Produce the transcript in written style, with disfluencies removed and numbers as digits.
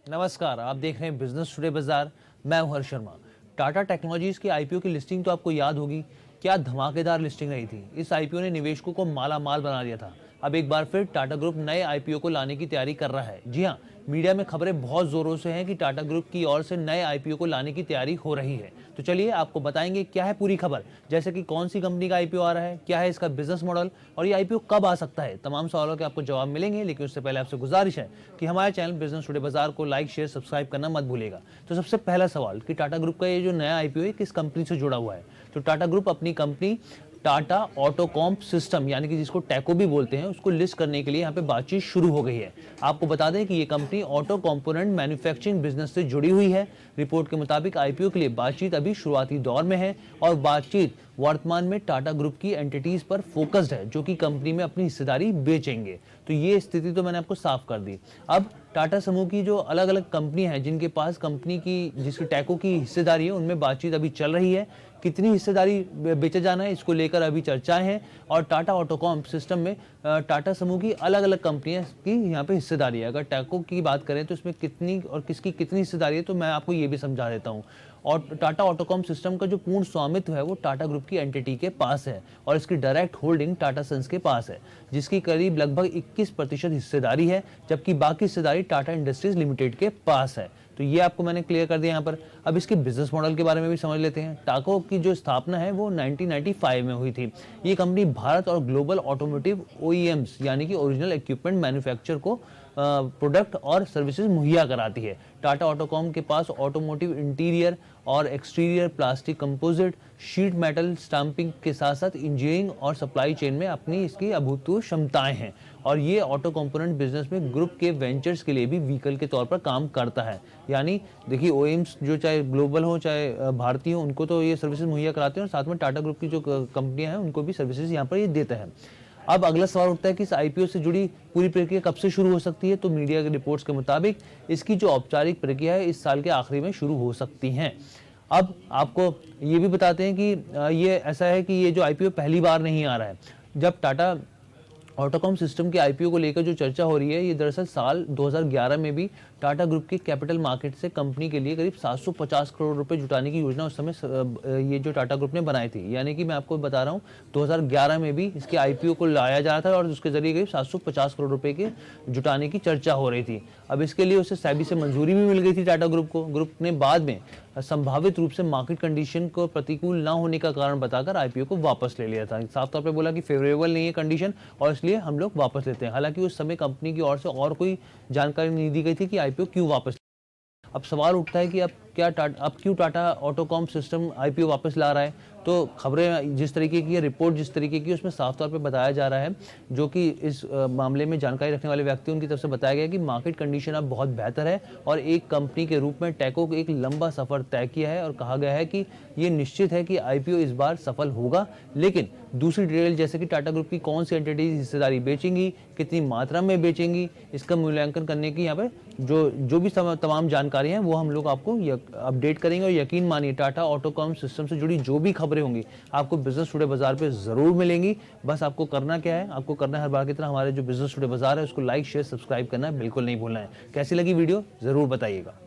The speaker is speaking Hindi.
नमस्कार, आप देख रहे हैं बिजनेस टुडे बाजार। मैं हूं हर्ष शर्मा। टाटा टेक्नोलॉजीज की आईपीओ की लिस्टिंग तो आपको याद होगी। क्या धमाकेदार लिस्टिंग रही थी। इस आईपीओ ने निवेशकों को माला माल बना दिया था। अब एक बार फिर टाटा ग्रुप नए आईपीओ को लाने की तैयारी कर रहा है। जी हां, मीडिया में खबरें बहुत जोरों से हैं कि टाटा ग्रुप की ओर से नए आईपीओ को लाने की तैयारी हो रही है। तो चलिए आपको बताएंगे क्या है पूरी खबर, जैसे कि कौन सी कंपनी का आईपीओ आ रहा है, क्या है इसका बिजनेस मॉडल और ये आईपीओ कब आ सकता है। तमाम सवालों के आपको जवाब मिलेंगे, लेकिन उससे पहले आपसे गुजारिश है कि हमारे चैनल बिजनेस टुडे बाजार को लाइक, शेयर, सब्सक्राइब करना मत भूलिएगा। तो सबसे पहला सवाल कि टाटा ग्रुप का ये जो नया आईपीओ है किस कंपनी से जुड़ा हुआ है। तो टाटा ग्रुप अपनी कंपनी टाटा ऑटोकॉम्प सिस्टम यानी कि जिसको टैको भी बोलते हैं, उसको लिस्ट करने के लिए यहाँ पे बातचीत शुरू हो गई है। आपको बता दें कि ये company auto component manufacturing business से जुड़ी हुई है। रिपोर्ट के मुताबिक आईपीओ के लिए बातचीत अभी शुरुआती दौर में है और बातचीत वर्तमान में टाटा ग्रुप की एंटिटीज पर फोकस्ड है, जो कि कंपनी में अपनी हिस्सेदारी बेचेंगे। तो ये स्थिति तो मैंने आपको साफ कर दी। अब टाटा समूह की जो अलग अलग कंपनी है जिनके पास कंपनी की जिसकी टैको की हिस्सेदारी है, उनमें बातचीत अभी चल रही है। कितनी हिस्सेदारी बेचा जाना है, इसको लेकर अभी चर्चाएं हैं। और टाटा ऑटोकॉम्प सिस्टम में टाटा समूह की अलग अलग कंपनियां की यहाँ पे हिस्सेदारी है। अगर टैको की बात करें तो इसमें कितनी और किसकी कितनी हिस्सेदारी है, तो मैं आपको ये भी समझा देता हूँ। और टाटा ऑटोकॉम सिस्टम का जो पूर्ण स्वामित्व है वो टाटा ग्रुप की एंटिटी के पास है और इसकी डायरेक्ट होल्डिंग टाटा सन्स के पास है, जिसकी करीब लगभग 21% हिस्सेदारी है, जबकि बाकी हिस्सेदारी टाटा इंडस्ट्रीज लिमिटेड के पास है। तो ये आपको मैंने क्लियर कर दिया यहाँ पर। अब इसके बिजनेस मॉडल के बारे में भी समझ लेते हैं। टाको की जो स्थापना है वो 1995 में हुई थी। ये कंपनी भारत और ग्लोबल ऑटोमोटिव ओईएम्स यानी कि ओरिजिनल इक्विपमेंट मैन्युफैक्चर को प्रोडक्ट और सर्विसेज मुहैया कराती है। टाटा ऑटोकॉम के पास ऑटोमोटिव इंटीरियर और exterior, plastic composite, sheet metal stamping के साथ साथ इंजीनियरिंग और सप्लाई चेन में अपनी इसकी अभूतपूर्व क्षमताएं हैं। और ये ऑटो कंपोनेंट बिजनेस में ग्रुप के वेंचर्स के लिए भी व्हीकल के तौर पर काम करता है। यानी देखिए, ओएम्स जो चाहे ग्लोबल हो चाहे भारतीय हो, उनको तो ये सर्विसेज मुहैया कराते हैं और साथ में टाटा ग्रुप की जो कंपनियां हैं उनको भी सर्विसेज यहाँ पर ये देते हैं। अब अगला सवाल उठता है कि इस आईपीओ से जुड़ी पूरी प्रक्रिया कब से शुरू हो सकती है। तो मीडिया के रिपोर्ट्स के मुताबिक इसकी जो औपचारिक प्रक्रिया है इस साल के आखिरी में शुरू हो सकती है। अब आपको ये भी बताते हैं कि ये ऐसा है कि ये जो आईपीओ पहली बार नहीं आ रहा है। जब टाटा ऑटोकॉम सिस्टम के आईपीओ को लेकर जो चर्चा हो रही है, ये दरअसल साल 2011 में भी टाटा ग्रुप के कैपिटल मार्केट से कंपनी के लिए करीब 750 करोड़ रुपए जुटाने की योजना उस समय ये जो टाटा ग्रुप ने बनाई थी। यानी कि मैं आपको बता रहा हूँ 2011 में भी इसके आईपीओ को लाया जा रहा था और उसके जरिए करीब 750 करोड़ रुपए के जुटाने की चर्चा हो रही थी। अब इसके लिए उसे सेबी से मंजूरी भी मिल गई थी टाटा ग्रुप को। ग्रुप ने बाद में संभावित रूप से मार्केट कंडीशन को प्रतिकूल ना होने का कारण बताकर आईपीओ को वापस ले लिया था। साफ तौर पे बोला कि फेवरेबल नहीं है कंडीशन और इसलिए हम लोग वापस लेते हैं। हालांकि उस समय कंपनी की ओर से और कोई जानकारी नहीं दी गई थी कि आईपीओ क्यों वापस। अब सवाल उठता है कि अब क्यों टाटा ऑटोकॉम सिस्टम आईपीओ वापस ला रहा है। तो खबरें जिस तरीके की, रिपोर्ट जिस तरीके की, उसमें साफ तौर पे बताया जा रहा है, जो कि इस मामले में जानकारी रखने वाले व्यक्ति उनकी तरफ से बताया गया कि मार्केट कंडीशन अब बहुत बेहतर है और एक कंपनी के रूप में टैको को एक लंबा सफर तय किया है और कहा गया है कि ये निश्चित है कि आईपीओ इस बार सफल होगा। लेकिन दूसरी डिटेल जैसे कि टाटा ग्रुप की कौन सी एंटिटीज हिस्सेदारी बेचेंगी, कितनी मात्रा में बेचेंगी, इसका मूल्यांकन करने की यहाँ पे जो भी तमाम जानकारी है वो हम लोग आपको अपडेट करेंगे। और यकीन मानिए, टाटा ऑटोकॉम सिस्टम से जुड़ी जो भी खबरें होंगी आपको बिजनेस टुडे बाजार पे जरूर मिलेंगी। बस आपको करना क्या है, आपको करना है हर बार की तरह हमारे जो बिजनेस टुडे बाजार है उसको लाइक, शेयर, सब्सक्राइब करना बिल्कुल नहीं भूलना है। कैसी लगी वीडियो जरूर बताइएगा।